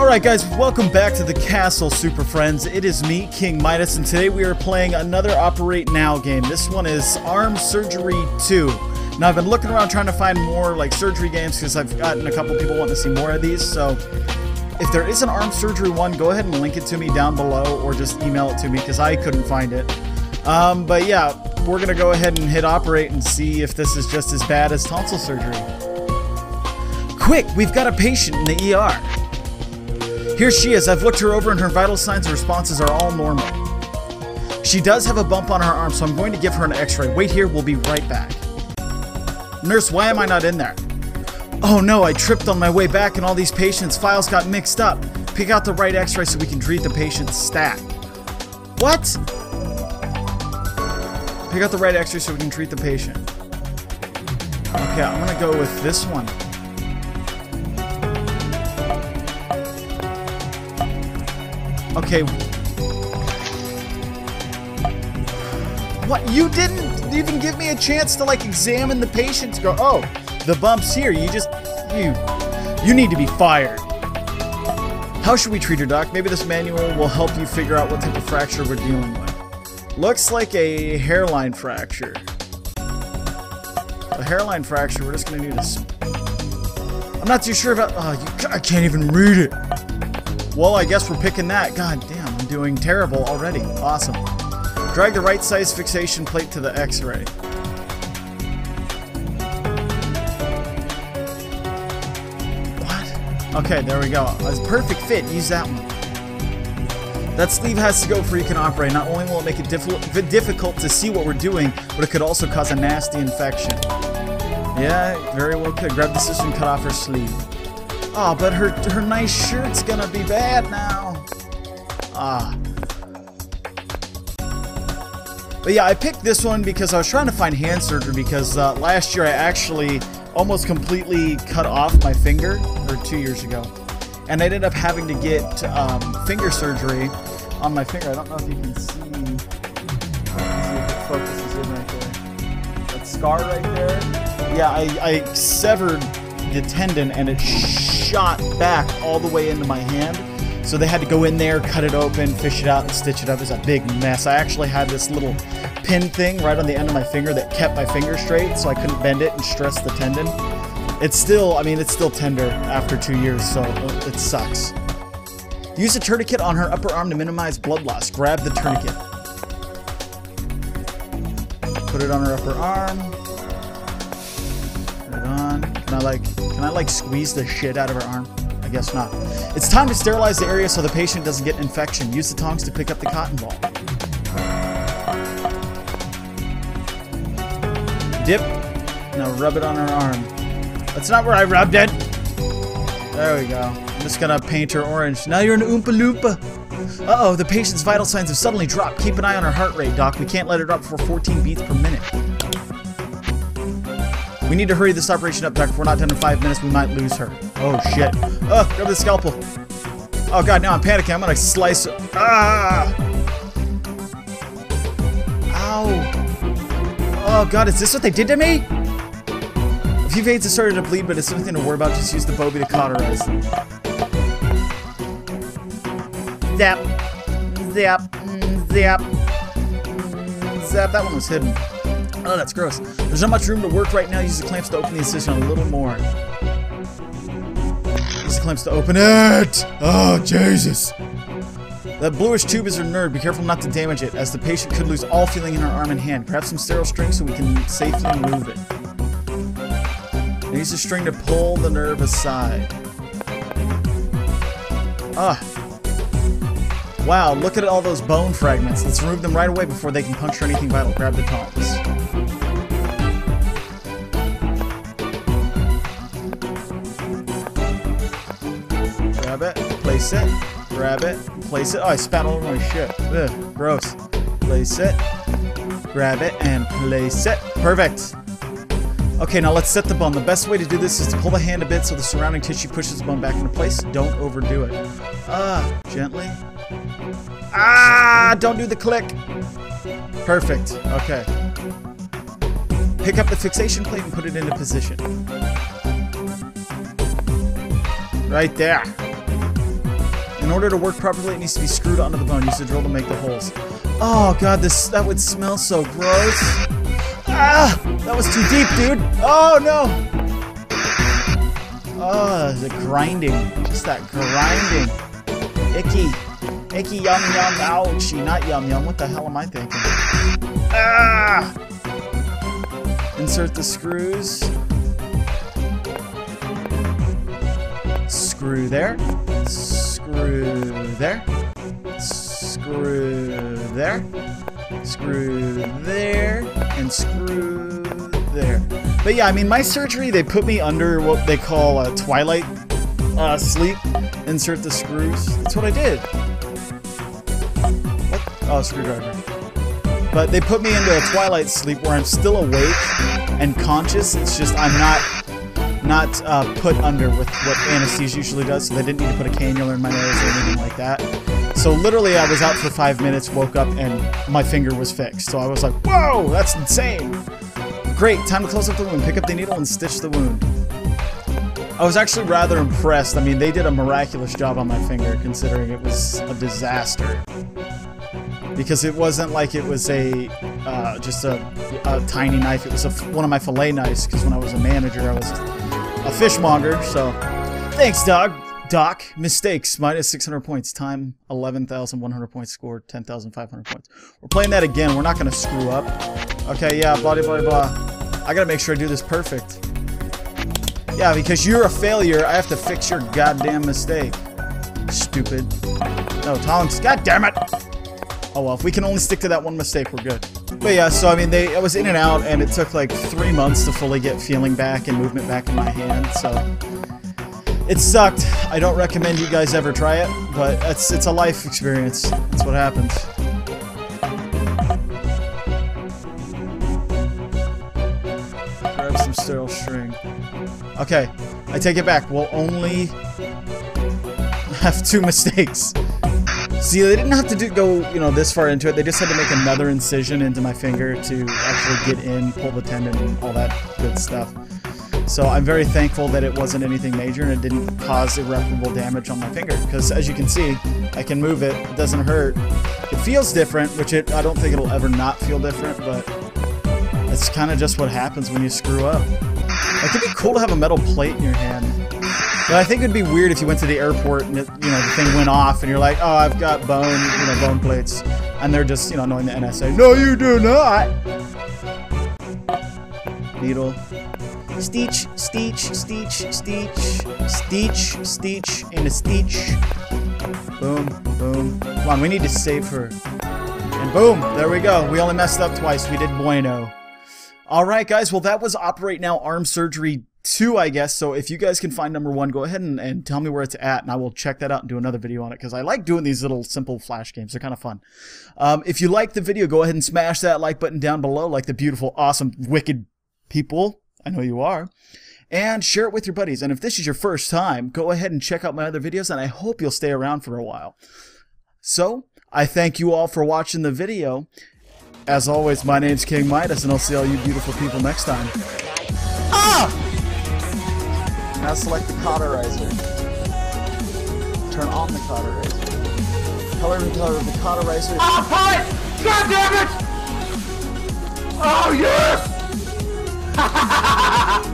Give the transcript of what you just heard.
Alright guys, welcome back to the castle, super friends. It is me, King Midas, and today we are playing another Operate Now game. This one is Arm Surgery 2. Now I've been looking around trying to find more like surgery games because I've gotten a couple people wanting to see more of these, so if there is an Arm Surgery 1, go ahead and link it to me down below or just email it to me because I couldn't find it. But yeah, we're going to go ahead and hit Operate and see if this is just as bad as tonsil surgery. Quick, we've got a patient in the ER. Here she is. I've looked her over and her vital signs and responses are all normal. She does have a bump on her arm, so I'm going to give her an x-ray. Wait here, we'll be right back. Nurse, why am I not in there? Oh no, I tripped on my way back and all these patients' files got mixed up. Pick out the right x-ray so we can treat the patient's stat. What? Pick out the right x-ray so we can treat the patient. Okay, I'm gonna go with this one. Okay. What? You didn't even give me a chance to like examine the patient to go, oh, the bump's here. You just, you need to be fired. How should we treat her, Doc? Maybe this manual will help you figure out what type of fracture we're dealing with. Looks like a hairline fracture. A hairline fracture, we're just gonna need a... I'm not too sure about... I can't even read it. Well, I guess we're picking that. God damn, I'm doing terrible already. Awesome. Drag the right size fixation plate to the x-ray. What? Okay, there we go. It's a perfect fit. Use that one. That sleeve has to go before you can operate. Not only will it make it difficult to see what we're doing, but it could also cause a nasty infection. Yeah, very well could. Grab the scissors and cut off her sleeve. Oh, but her nice shirt's gonna be bad now. But yeah, I picked this one because I was trying to find hand surgery because last year I actually almost completely cut off my finger, or 2 years ago. And I ended up having to get finger surgery on my finger. I don't know if you can see. Let's see if it focuses in right there. That scar right there. Yeah, I severed the tendon and it shot back all the way into my hand. So they had to go in there, cut it open, fish it out, and stitch it up. It was a big mess. I actually had this little pin thing right on the end of my finger that kept my finger straight so I couldn't bend it and stress the tendon. It's still, I mean, it's still tender after 2 years, so it sucks. Use a tourniquet on her upper arm to minimize blood loss. Grab the tourniquet. Put it on her upper arm. Put it on. Can I like squeeze the shit out of her arm? I guess not. It's time to sterilize the area so the patient doesn't get an infection. Use the tongs to pick up the cotton ball. Dip. Now rub it on her arm. That's not where I rubbed it. There we go. I'm just gonna paint her orange. Now you're an Oompa Loompa. Uh-oh, the patient's vital signs have suddenly dropped. Keep an eye on her heart rate, Doc. We can't let her drop before 14 beats per minute. We need to hurry this operation up, Doc. If we're not done in 5 minutes, we might lose her. Oh, shit. Grab the scalpel. Oh, God, now I'm panicking. I'm gonna slice her. Ah! Ow. Oh, God, is this what they did to me? A few veins have started to bleed, but it's nothing to worry about. Just use the Bobby to cauterize them. Zap. Zap. Zap. Zap. That one was hidden. Oh, that's gross. There's not much room to work right now. Use the clamps to open the incision a little more. Use the clamps to open it! Oh, Jesus! That bluish tube is her nerve. Be careful not to damage it, as the patient could lose all feeling in her arm and hand. Grab some sterile string so we can safely remove it. And use the string to pull the nerve aside. Wow, look at all those bone fragments. Let's remove them right away before they can puncture anything vital. Grab the tongs. Grab it, place it, grab it, place it. Oh, I spat all over my shit. Ugh, gross. Place it, grab it, and place it. Perfect. Okay, now let's set the bone. The best way to do this is to pull the hand a bit so the surrounding tissue pushes the bone back into place. Don't overdo it. Gently. Don't do the click. Perfect. Okay. Pick up the fixation plate and put it into position. Right there. In order to work properly, it needs to be screwed onto the bone. Use the drill to make the holes. Oh god, that would smell so gross. Ah! That was too deep, dude. Oh no! Oh, the grinding. Just that grinding. Icky. Icky, yum, yum, ouchie. Not yum, yum. What the hell am I thinking? Ah! Insert the screws. Screw there. Screw there. Screw there. Screw there. And screw there. But yeah, I mean, my surgery, they put me under what they call a twilight sleep. Insert the screws. That's what I did. What? Oh, screwdriver. But they put me into a twilight sleep where I'm still awake and conscious. It's just I'm not put under with what anesthesia usually does. So they didn't need to put a cannula in my nose or anything like that. So literally, I was out for 5 minutes, woke up, and my finger was fixed. So I was like, whoa, that's insane. Great, time to close up the wound. Pick up the needle and stitch the wound. I was actually rather impressed. I mean, they did a miraculous job on my finger, considering it was a disaster. Because it wasn't like it was just a tiny knife. It was one of my fillet knives, because when I was a manager, I was a fishmonger, so... Thanks, Doc. Mistakes, minus 600 points. Time, 11,100 points. Score, 10,500 points. We're playing that again. We're not going to screw up. Okay, yeah, blah, blah, blah. I got to make sure I do this perfect. Yeah, because you're a failure, I have to fix your goddamn mistake. Stupid. No, Tonks, god damn it! Oh well, if we can only stick to that one mistake, we're good. But yeah, so I mean, I was in and out, and it took like 3 months to fully get feeling back and movement back in my hand, so... It sucked. I don't recommend you guys ever try it, but it's a life experience. That's what happens. Grab some sterile string. Okay, I take it back. We'll only have 2 mistakes. See, they didn't have to go, you know, this far into it. They just had to make another incision into my finger to actually get in, pull the tendon, and all that good stuff. So I'm very thankful that it wasn't anything major and it didn't cause irreparable damage on my finger. Because as you can see, I can move it. It doesn't hurt. It feels different, which I don't think it'll ever not feel different, but it's kind of just what happens when you screw up. It could be cool to have a metal plate in your hand. But I think it'd be weird if you went to the airport and the thing went off and you're like, oh, I've got bone plates. And they're just, knowing the NSA. No, you do not! Needle. Stitch, stitch, stitch, stitch, stitch, stitch, and a stitch. Boom, boom. Come on, we need to save her. And boom, there we go. We only messed up twice. We did bueno. Alright, guys. Well, that was Operate Now Arm Surgery 2, I guess. So if you guys can find number 1, go ahead and tell me where it's at, and I will check that out and do another video on it, because I like doing these little simple flash games. They're kind of fun. If you like the video, go ahead and smash that like button down below, like the beautiful, awesome, wicked people. I know you are. And share it with your buddies. And if this is your first time, go ahead and check out my other videos, and I hope you'll stay around for a while. So, I thank you all for watching the video. As always, my name's King Midas, and I'll see all you beautiful people next time. Ah! Now select the cauterizer. Turn on the cauterizer. Color and color of the cauterizer. Oh, fine! God damn it! Oh, yes! Ha ha ha ha ha!